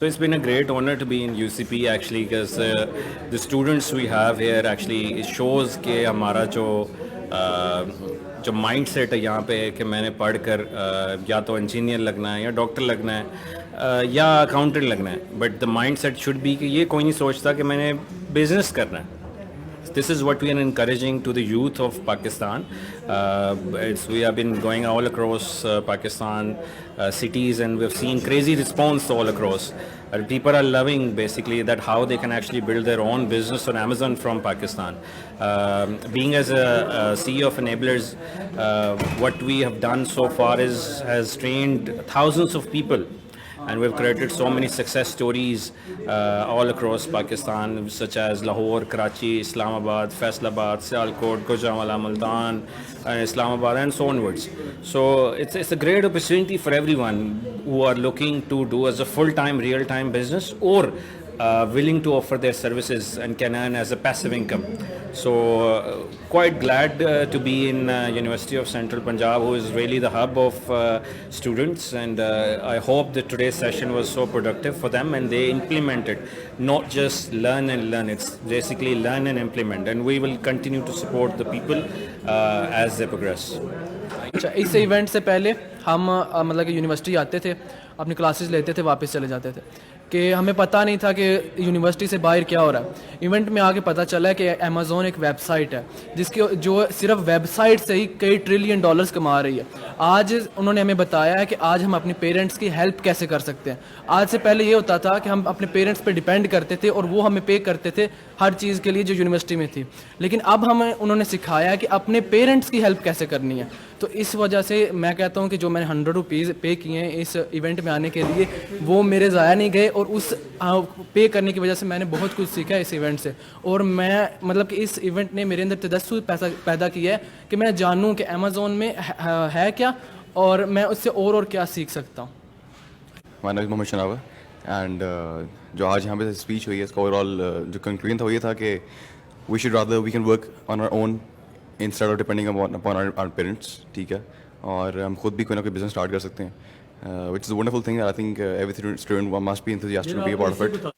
So it's been a great honor to be in UCP actually because the students we have here actually it shows कि हमारा जो mind set है यहाँ पे कि मैंने पढ़कर या तो इंजीनियर लगना है या डॉक्टर लगना है या अकाउंटेंट लगना है, but the mind set should be कि ये कोई नहीं सोचता कि मैंने बिजनेस करना है. This is what we are encouraging to the youth of Pakistan. We have been going all across Pakistan cities, and we've seen crazy response all across. People are loving basically that how they can actually build their own business on Amazon from Pakistan. Being as a CEO of Enablers, what we have done so far has trained thousands of people. And we've created so many success stories all across Pakistan, such as Lahore, Karachi, Islamabad, Faisalabad, Sialkot, Gujranwala, Multan, Islamabad, and so onwards. So it's a great opportunity for everyone who are looking to do as a full-time, real-time business or willing to offer their services and can earn as a passive income. So quite glad to be in University of Central Punjab, who is really the hub of students, and I hope that today's session was so productive for them and they implemented, not just learn and learn, it's basically learn and implement, and we will continue to support the people as they progress. अच्छा, इस event से पहले हम मतलब कि university आते थे, अपनी क्लासेस लेते थे, वापस चले जाते थे कि हमें पता नहीं था कि यूनिवर्सिटी से बाहर क्या हो रहा है. इवेंट में आके पता चला है कि अमेज़ॉन एक वेबसाइट है जिसकी जो सिर्फ वेबसाइट से ही कई ट्रिलियन डॉलर्स कमा रही है. आज उन्होंने हमें बताया है कि आज हम अपने पेरेंट्स की हेल्प कैसे कर सकते हैं. आज से पहले ये होता था कि हम अपने पेरेंट्स पे डिपेंड करते थे और वो हमें पे करते थे हर चीज़ के लिए जो यूनिवर्सिटी में थी, लेकिन अब हमें उन्होंने सिखाया है कि अपने पेरेंट्स की हेल्प कैसे करनी है. तो इस वजह से मैं कहता हूँ कि जो मैंने 100 रुपीज़ पे किए हैं इस इवेंट में आने के लिए, वो मेरे ज़ाया नहीं गए, और उस पे करने की वजह से मैंने बहुत कुछ सीखा इस इवेंट से. और मैं मतलब कि इस इवेंट ने मेरे अंदर तजस्सुस पैदा किया है कि मैं जानूँ कि अमेज़ॉन में है क्या और मैं उससे और क्या सीख सकता हूँ. My name is Mohammed Shanawar and जो आज यहाँ पे स्पीच हुई है इसका ओवरऑल जो कंक्लूजन था वो ये था कि we should rather we can work on our own instead of depending upon our parents. ठीक है, और हम खुद भी कोई ना कोई बिजनेस स्टार्ट कर सकते हैं, which is a wonderful thing. I think every student must be enthusiastic to be a part of it.